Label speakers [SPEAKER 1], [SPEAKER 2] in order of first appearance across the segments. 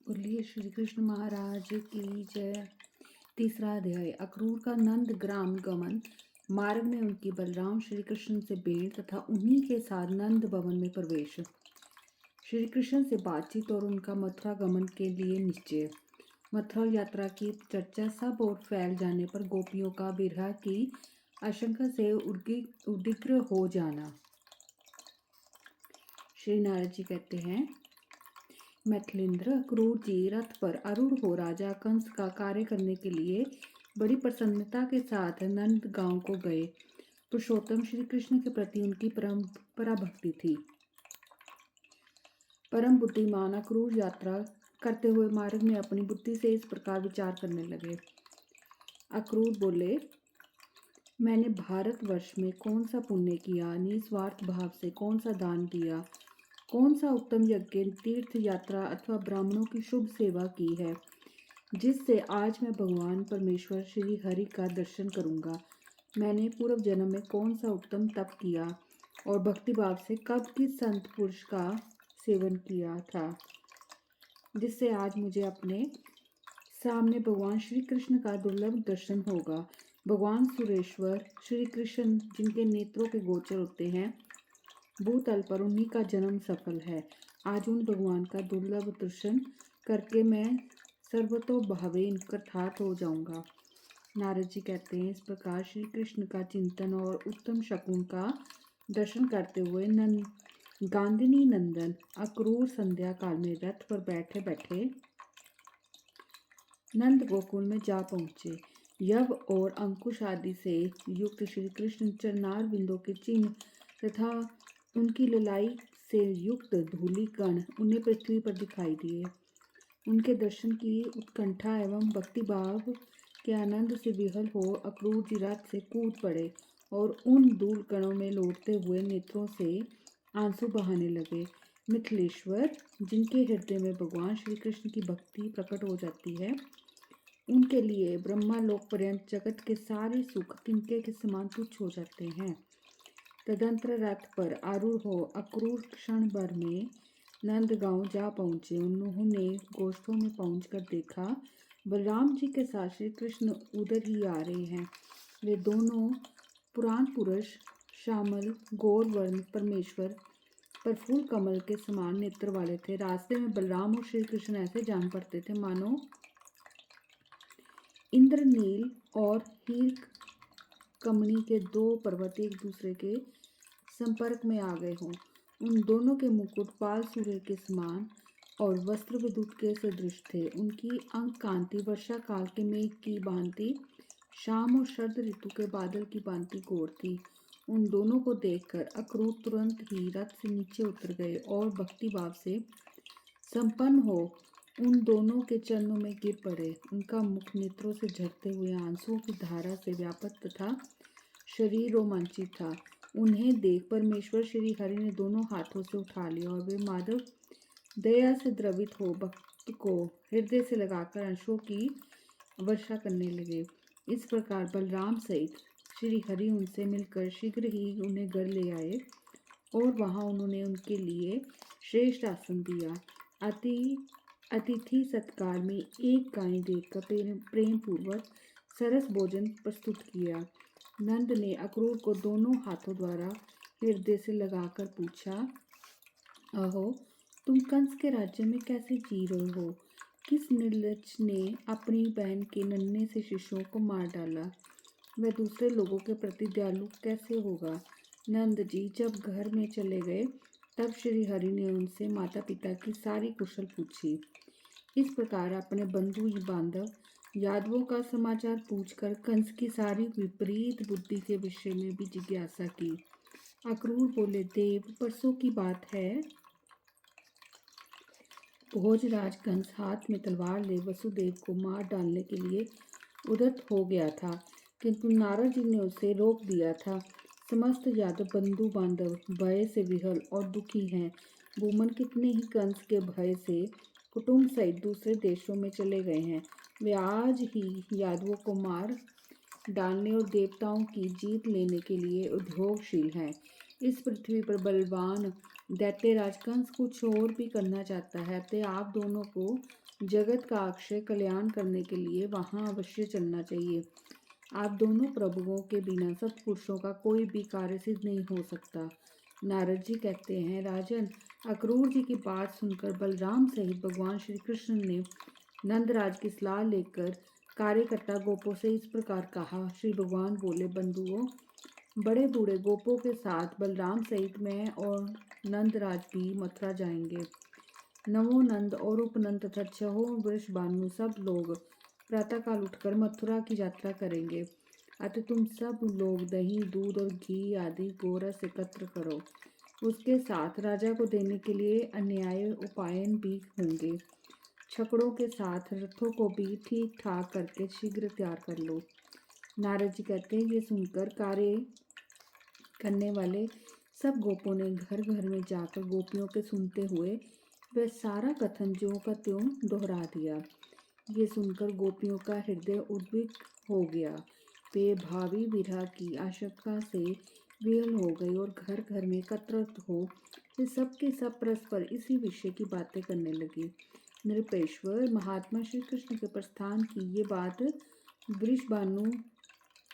[SPEAKER 1] बोलिए श्री कृष्ण महाराज की जय। तीसरा अध्याय। अक्रूर का नंद ग्राम गमन। मार्ग में उनकी बलराम श्री कृष्ण से भेंट तथा उन्हीं के साथ नंद भवन में प्रवेश। श्री कृष्ण से बातचीत और उनका मथुरा गमन के लिए निश्चय। मथुरा यात्रा की चर्चा सब ओर फैल जाने पर गोपियों का विरह की आशंका से उद्विग्न हो जाना। श्री नारद जी कहते हैं, मैथिलेंद्र, अक्रूर जी रथ पर आरूढ़ हो राजा कंस का कार्य करने के लिए बड़ी प्रसन्नता के साथ नंद गांव को गए। पुरुषोत्तम श्री कृष्ण के प्रति उनकी परम पराभक्ति थी। परम बुद्धिमान अक्रूर यात्रा करते हुए मार्ग में अपनी बुद्धि से इस प्रकार विचार करने लगे। अक्रूर बोले, मैंने भारतवर्ष में कौन सा पुण्य किया, निस्वार्थ भाव से कौन सा दान दिया, कौन सा उत्तम यज्ञ, तीर्थ यात्रा अथवा ब्राह्मणों की शुभ सेवा की है, जिससे आज मैं भगवान परमेश्वर श्री हरि का दर्शन करूंगा। मैंने पूर्व जन्म में कौन सा उत्तम तप किया और भक्तिभाव से कब किस संत पुरुष का सेवन किया था, जिससे आज मुझे अपने सामने भगवान श्री कृष्ण का दुर्लभ दर्शन होगा। भगवान सुरेश्वर श्री कृष्ण जिनके नेत्रों के गोचर होते हैं, भूतल पर उन्हीं का जन्म सफल है। आज उन भगवान का दुर्लभ दर्शन करके मैं सर्वतोभावेन कृतार्थ हो जाऊंगा। नारद जी कहते हैं, इस प्रकार श्री कृष्ण का चिंतन और उत्तम शकुन का दर्शन करते हुए गांधिनी नंदन अक्रूर संध्या काल में रथ पर बैठे बैठे नंद गोकुल में जा पहुँचे। यव और अंकुश आदि से युक्त श्री कृष्ण चरणार बिंदों के चिन्ह तथा उनकी ललाई से युक्त धूलि कण उन्हें पृथ्वी पर दिखाई दिए। उनके दर्शन की उत्कंठा एवं भक्तिभाव के आनंद से विहल हो अक्रूर जी रथ से कूद पड़े और उन धूल कणों में लौटते हुए नेत्रों से आंसू बहाने लगे। मिथिलेश्वर, जिनके हृदय में भगवान श्री कृष्ण की भक्ति प्रकट हो जाती है, उनके लिए ब्रह्मालोक पर्यंत जगत के सारे सुख तिनके के समान तुच्छ हो जाते हैं। तदंतर रथ पर आरूढ़ हो अक्रूर क्षण भर में नंदगांव जा पहुँचे। उन्होंने गोष्ठों में पहुंचकर देखा, बलराम जी के साथ श्री कृष्ण उधर ही आ रहे हैं। वे दोनों पुराण पुरुष, श्यामल गौरवर्ण परमेश्वर प्रफुल्ल कमल के समान नेत्र वाले थे। रास्ते में बलराम और श्री कृष्ण ऐसे जान पड़ते थे मानो इंद्रनील और हीर कमनी के दो पर्वत एक दूसरे के संपर्क में आ गए हों। उन दोनों के मुकुट पाल सूर्य के समान और वस्त्र विद्युत के सदृश थे। उनकी अंक कांति वर्षा काल के मेघ की भांति शाम और शरद ऋतु के बादल की भांति घोर थी। उन दोनों को देखकर अक्रूर तुरंत ही रथ से नीचे उतर गए और भक्ति भाव से संपन्न हो उन दोनों के चरणों में गिर पड़े। उनका मुख नेत्रों से झरते हुए आंसुओं की धारा से व्यापक तथा शरीर रोमांचित था। उन्हें देख परमेश्वर श्री हरि ने दोनों हाथों से उठा लिया और वे माधव दया से द्रवित हो भक्त को हृदय से लगाकर अंशों की वर्षा करने लगे। इस प्रकार बलराम सहित श्री हरि उनसे मिलकर शीघ्र ही उन्हें घर ले आए और वहां उन्होंने उनके लिए श्रेष्ठ आसन दिया। अतिथि सत्कार में एक गाय देकर प्रेम पूर्वक सरस भोजन प्रस्तुत किया। नंद ने अक्रूर को दोनों हाथों द्वारा हृदय से लगाकर पूछा, अहो, तुम कंस के राज्य में कैसे जी रहे हो? किस निर्लज ने अपनी बहन के नन्हे से शिशुओं को मार डाला? वह दूसरे लोगों के प्रति दयालु कैसे होगा? नंद जी जब घर में चले गए तब श्री हरि ने उनसे माता पिता की सारी कुशल पूछी। इस प्रकार अपने बंधु बांधव यादवों का समाचार पूछकर कंस की सारी विपरीत बुद्धि के विषय में भी जिज्ञासा की। अक्रूर बोले, देव, परसों की बात है, भोजराज कंस हाथ में तलवार ले वसुदेव को मार डालने के लिए उद्यत हो गया था, किंतु नारद जी ने उसे रोक दिया था। समस्त यादव बंधु बांधव भय से विहल और दुखी हैं। भूमन कितने ही कंस के भय से कुटुंब सहित दूसरे देशों में चले गए हैं। वे आज ही यादवों को मार डालने और देवताओं की जीत लेने के लिए उद्योगशील हैं। इस पृथ्वी पर बलवान दैत्यराज कंस कुछ और भी करना चाहता है, अतः आप दोनों को जगत का अक्षय कल्याण करने के लिए वहाँ अवश्य चलना चाहिए। आप दोनों प्रभुओं के बिना सत्पुरुषों का कोई भी कार्य सिद्ध नहीं हो सकता। नारद जी कहते हैं, राजन, अक्रूर जी की बात सुनकर बलराम सहित भगवान श्री कृष्ण ने नंदराज की सलाह लेकर कार्यकर्ता गोपों से इस प्रकार कहा। श्री भगवान बोले, बंधुओं, बड़े बूढ़े गोपों के साथ बलराम सहित मैं और नंदराज भी मथुरा जाएंगे। नवो नंद और उपनंद तथा छहों वृषभानु सब लोग प्रातःकाल उठकर मथुरा की यात्रा करेंगे। अतः तुम सब लोग दही, दूध और घी आदि गोरस एकत्र करो। उसके साथ राजा को देने के लिए अन्याय उपायन भी होंगे। छकड़ों के साथ रथों को भी ठीक ठाक करके शीघ्र तैयार कर लो। नारद जी कहते हैं, ये सुनकर कार्य करने वाले सब गोपों ने घर घर में जाकर गोपियों के सुनते हुए वह सारा कथन ज्यों का त्यों दोहरा दिया। ये सुनकर गोपियों का हृदय उद्विग्न हो गया। वे भावी विरह की आशंका से विह्वल हो गई और घर घर में एकत्रित हो वे सबके सब परस्पर इसी विषय की बातें करने लगी। नृपेश्वर महात्मा श्री कृष्ण के प्रस्थान की ये बात वृषभानु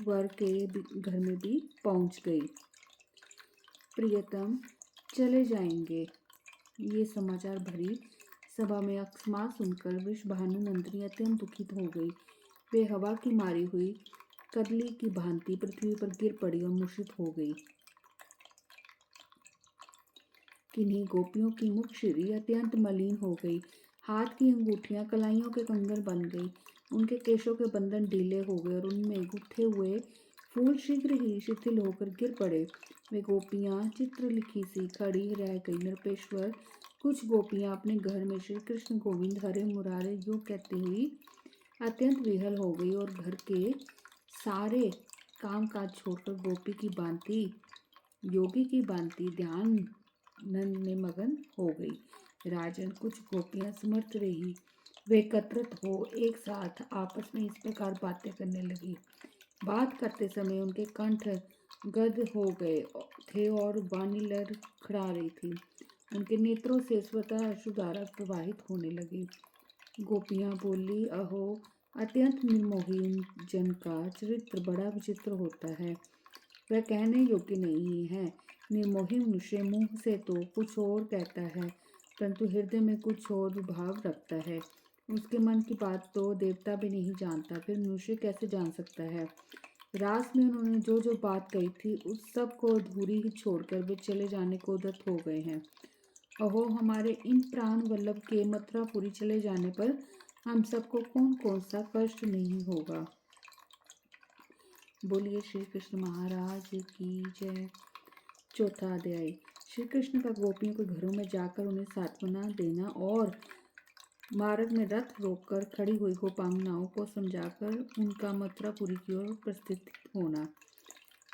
[SPEAKER 1] वर के घर में भी पहुंच गई। प्रियतम चले जाएंगे। ये समाचार भरी सभा में अकस्मात सुनकर वृषभानु नंदिनी अत्यंत दुखित हो गई। वे हवा की मारी हुई कदली की भांति पृथ्वी पर गिर पड़ी और मूर्छित हो गई। किन्हीं गोपियों की मुखशिरी अत्यंत मलिन हो गई। हाथ की अंगूठियां कलाइयों के कंगन बन गई। उनके केशों के बंधन ढीले हो गए और उनमें गुथे हुए फूल शीघ्र ही शिथिल होकर गिर पड़े। वे गोपियां चित्रलिखी सी खड़ी रह गई। नृपेश्वर, कुछ गोपियां अपने घर में श्री कृष्ण गोविंद हरे मुरारे यूं कहती हुई अत्यंत विह्वल हो गई और घर के सारे काम काज छोड़कर गोपी की भांति, योगी की भांति ध्यान नंद में मगन हो गई। राजन, कुछ गोपियां समर्थ रही। वे एकत्रित हो एक साथ आपस में इस प्रकार बातें करने लगी। बात करते समय उनके कंठ गद हो गए थे और वाणी लड़खड़ा रही थी। उनके नेत्रों से स्वतः अश्रुधारा प्रवाहित होने लगी। गोपियां बोली, अहो, अत्यंत निर्मोही जन का चरित्र बड़ा विचित्र होता है। वह कहने योग्य नहीं है। निर्मोही मनुष्य मुंह से तो कुछ और कहता है, परंतु हृदय में कुछ और भाव रखता है। उसके मन की बात तो देवता भी नहीं जानता, फिर मनुष्य कैसे जान सकता है। रास में उन्होंने जो जो बात कही थी उस सब को अधूरी ही छोड़कर वे चले जाने को उद्यत हो गए हैं। अहो, हमारे इन प्राण वल्लभ के मथुरापुरी चले जाने पर हम सबको कौन कौन सा कष्ट नहीं होगा। बोलिए श्री कृष्ण महाराज की जय। चौथा अध्याय। श्री कृष्ण का गोपियों के घरों में जाकर उन्हें सांत्वना देना और मार्ग में रथ रोककर खड़ी हुई गोपांगनाओं को समझाकर उनका मथुरापुरी की ओर प्रस्थित होना।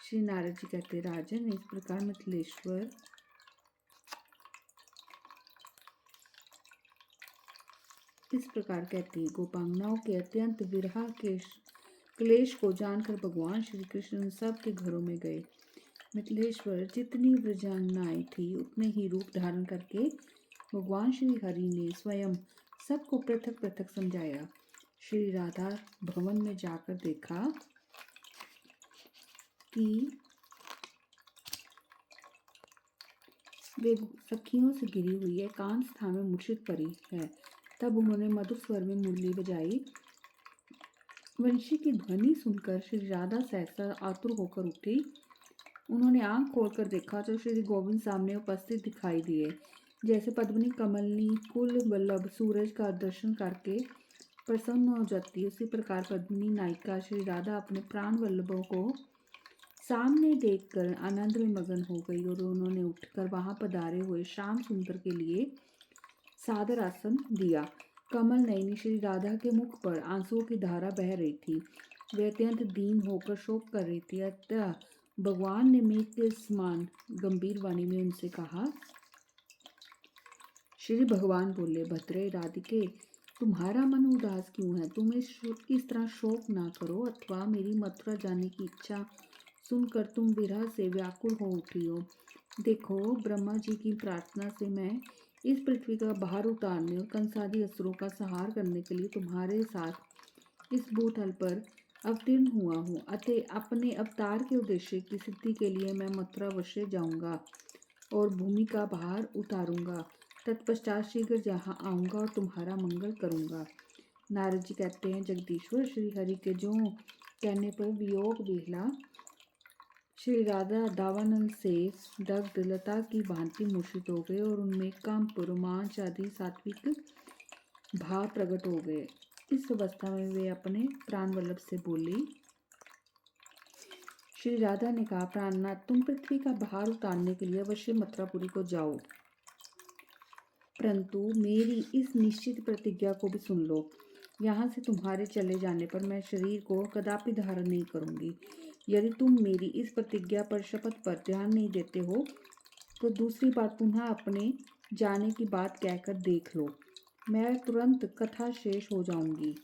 [SPEAKER 1] श्री नारद जी कहते, राजन, इस प्रकार मिथिलेश्वर इस प्रकार कहती, गोपांगनाओं के अत्यंत विरह के क्लेश को जानकर भगवान श्री कृष्ण सब के घरों में गए। मिथिलेश्वर जितनी व्रजांगनाएं थी उतने ही रूप धारण करके भगवान श्री हरि ने स्वयं सबको पृथक पृथक समझाया। श्री राधा भवन में जाकर देखा कि वे सखियों से घिरी हुई एकांत स्थान में मूर्छित पड़ी है। तब उन्होंने मधुर स्वर में मुरली बजाई। वंशी की ध्वनि सुनकर श्री राधा सहसा आतुर होकर उठी। उन्होंने आंख खोलकर देखा तो श्री गोविंद सामने उपस्थित दिखाई दिए। जैसे पद्मिनी कमलनी कुल वल्लभ सूरज का दर्शन करके प्रसन्न हो जाती, उसी प्रकार पद्मिनी नायिका श्री राधा अपने प्राण वल्लभों को सामने देखकर आनंद में मगन हो गई और उन्होंने उठकर वहां पधारे हुए श्याम सुंदर के लिए सादर आसन दिया। कमल नयनी श्री राधा के मुख पर आंसुओं की धारा बह रही थी। वे अत्यंत दीन होकर शोक कर रही थी। अतः भगवान ने मेघ के समान गंभीर वाणी में उनसे कहा। श्री भगवान बोले, भद्रे राधिके, तुम्हारा मन उदास क्यों है? तुम इस तरह शोक ना करो, अथवा मेरी मथुरा जाने की इच्छा सुनकर तुम विरह से व्याकुल हो उठी हो। देखो, ब्रह्मा जी की प्रार्थना से मैं इस पृथ्वी का भार उतारने और कंसादी असुरों का संहार करने के लिए तुम्हारे साथ इस भूतल पर अवतीर्ण हुआ हूँ। अतः अपने अवतार के उद्देश्य की सिद्धि के लिए मैं मथुरा अवश्य जाऊँगा और भूमि का भार उतारूँगा। तत्पश्चात शीघ्र यहाँ आऊँगा और तुम्हारा मंगल करूँगा। नारद जी कहते हैं, जगदीश्वर श्री हरि के जो कहने पर वियोग विहला श्री राधा दावानल से दग्ध लता की भांति मूर्छित हो गए और उनमें काम रोमांच आदि सात्विक भाव प्रकट हो गए। इस अवस्था में वे अपने प्राण वल्लभ से बोली। श्री राधा ने कहा, प्राणनाथ, तुम पृथ्वी का भार उतारने के लिए अवश्य मथुरापुरी को जाओ, परंतु मेरी इस निश्चित प्रतिज्ञा को भी सुन लो। यहाँ से तुम्हारे चले जाने पर मैं शरीर को कदापि धारण नहीं करूँगी। यदि तुम मेरी इस प्रतिज्ञा पर शपथ पर ध्यान नहीं देते हो तो दूसरी बार पुनः अपने जाने की बात कहकर देख लो, मैं तुरंत कथा शेष हो जाऊंगी।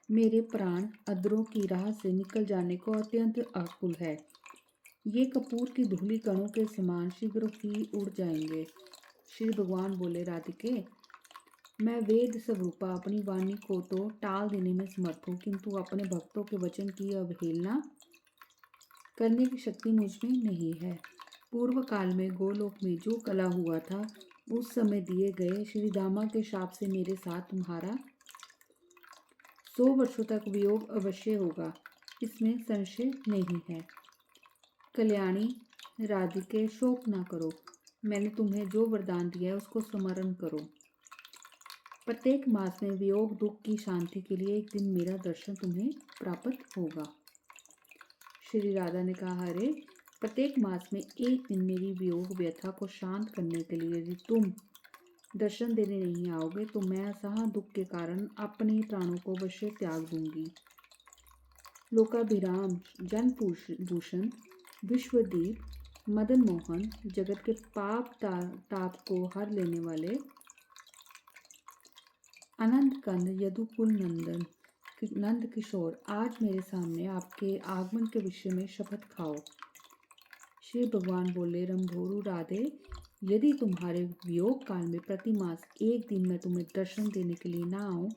[SPEAKER 1] मेरे प्राण अधरों की राह से निकल जाने को अत्यंत आकुल है। ये कपूर की धूलि कणों के समान शीघ्र ही उड़ जाएंगे। श्री भगवान बोले, राधिके, मैं वेद स्वरूपा अपनी वाणी को तो टाल देने में समर्थ हूँ, किंतु अपने भक्तों के वचन की अवहेलना करने की शक्ति मुझ में नहीं है। पूर्व काल में गोलोक में जो कला हुआ था, उस समय दिए गए श्री दामा के शाप से मेरे साथ तुम्हारा 100 वर्षों तक वियोग अवश्य होगा, इसमें संशय नहीं है। कल्याणी राधिके, शोक ना करो, मैंने तुम्हें जो वरदान दिया है उसको स्मरण करो। प्रत्येक मास में वियोग दुख की शांति के लिए एक दिन मेरा दर्शन तुम्हें प्राप्त होगा। श्री राधा ने कहा, अरे, प्रत्येक मास में एक दिन मेरी वियोग व्यथा को शांत करने के लिए यदि तुम दर्शन देने नहीं आओगे तो मैं असह दुख के कारण अपने प्राणों को अवश्य त्याग दूंगी। लोकाभिराम, जन भूषण, विश्वदीप, मदन मोहन, जगत के पाप ताप को हर लेने वाले अनंत कंद यदुकुल नंदन नंद किशोर, आज मेरे सामने आपके आगमन के विषय में शपथ खाओ। श्री भगवान बोले, रंभोरु राधे, यदि तुम्हारे वियोग काल में प्रति मास एक दिन मैं तुम्हें दर्शन देने के लिए ना आऊं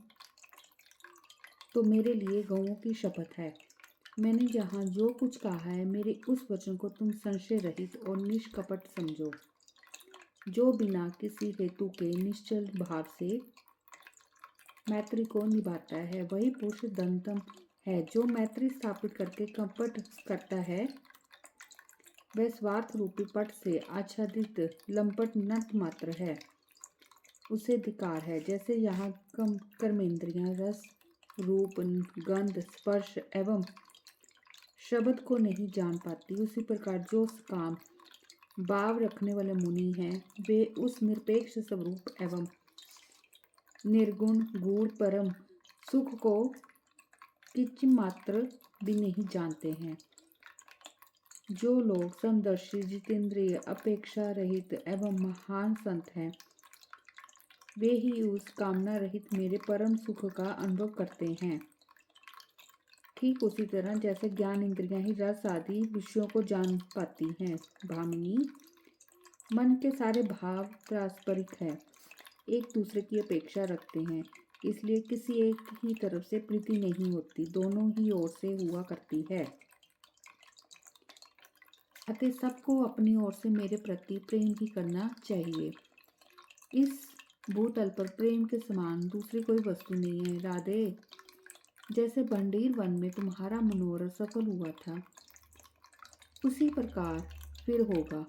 [SPEAKER 1] तो मेरे लिए गौओं की शपथ है। मैंने जहाँ जो कुछ कहा है, मेरे उस वचन को तुम संशय रहित और निष्कपट समझो। जो बिना किसी हेतु के निश्चल भाव से मैत्री को निभाता है, वही पुरुष धनतम है। जो मैत्री स्थापित करके कपट करता है, वह स्वार्थ रूपी पट से आच्छादित लंपट नट मात्र है, उसे धिक्कार है। जैसे यहाँ कर्मेंद्रियां रस, रूप, गंध, स्पर्श एवं शब्द को नहीं जान पाती, उसी प्रकार जो काम भाव रखने वाले मुनि हैं, वे उस निरपेक्ष स्वरूप एवं निर्गुण गूढ़ परम सुख को किंच मात्र भी नहीं जानते हैं। जो लोग समदर्शी, जितेंद्रिय, अपेक्षा रहित एवं महान संत हैं, वे ही उस कामना रहित मेरे परम सुख का अनुभव करते हैं। ठीक उसी तरह जैसे ज्ञान इंद्रियां ही रस आदि विषयों को जान पाती हैं। भामिनी, मन के सारे भाव पारस्परिक है, एक दूसरे की अपेक्षा रखते हैं, इसलिए किसी एक ही तरफ से प्रीति नहीं होती, दोनों ही ओर से हुआ करती है। अतः सबको अपनी ओर से मेरे प्रति प्रेम ही करना चाहिए। इस भूतल पर प्रेम के समान दूसरी कोई वस्तु नहीं है। राधे, जैसे बंडीर वन में तुम्हारा मनोरथ सफल हुआ था, उसी प्रकार फिर होगा।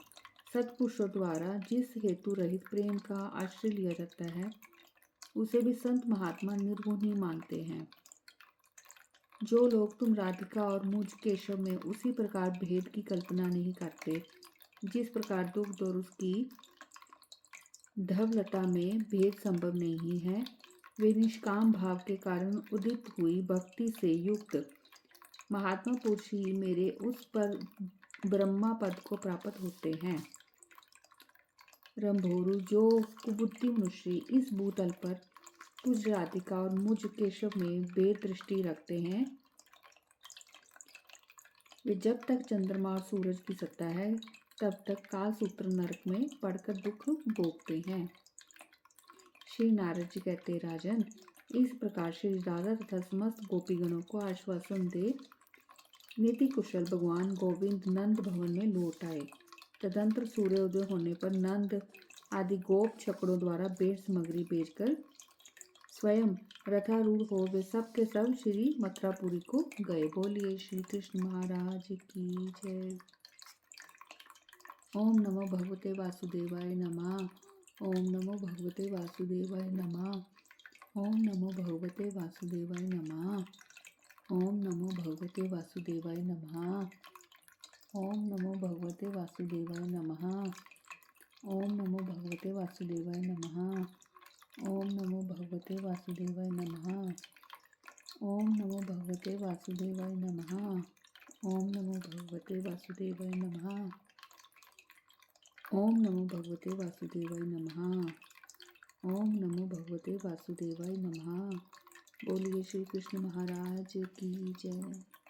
[SPEAKER 1] सत्पुरुषों द्वारा जिस हेतु रहित प्रेम का आश्रय लिया जाता है, उसे भी संत महात्मा निर्गुण ही मानते हैं। जो लोग तुम राधिका और मुझ केशव में उसी प्रकार भेद की कल्पना नहीं करते, जिस प्रकार दुग्ध और उसकी धवलता में भेद संभव नहीं है, वे निष्काम भाव के कारण उदित हुई भक्ति से युक्त महात्मा पुरुष ही मेरे उस पर ब्रह्मा पद को प्राप्त होते हैं। रंभोरु, जो कुबुद्धि मनुष्य इस भूतल पर तुझ राधिका और मुझ केशव में भेद दृष्टि रखते हैं, वे जब तक चंद्रमा और सूरज की सत्ता है तब तक कालसूत्र नरक में पड़कर दुख भोगते हैं। श्री नारद जी कहते, राजन, इस प्रकार श्री राधा तथा समस्त गोपीगणों को आश्वासन दे नीति कुशल भगवान गोविंद नंद भवन में लौट आए। तदंतर सूर्योदय होने पर नंद आदि गोप छकड़ों द्वारा भेंट सामग्री भेजकर स्वयं रथारूढ़ हो वे सब के सब श्री मथुरापुरी को गए। बोलिए श्री कृष्ण महाराज की जय। ओम नमो भगवते वासुदेवाय नमः। ओम नमो भगवते वासुदेवाय नमः। ओम नमो भगवते वासुदेवाय नमः। ओम नमो भगवते वासुदेवाय नमः। ओम नमो भगवते वासुदेवाय नमः। ओम नमो भगवते वासुदेवाय नमः। ओम नमो भगवते वासुदेवाय नमः। ओम नमो भगवते वासुदेवाय नमः। ओम नमो भगवते वासुदेवाय नमः। ओम नमो भगवते वासुदेवाय नमः। ओम नमो भगवते वासुदेवाय नमः। बोलिए श्री कृष्ण महाराज की जय।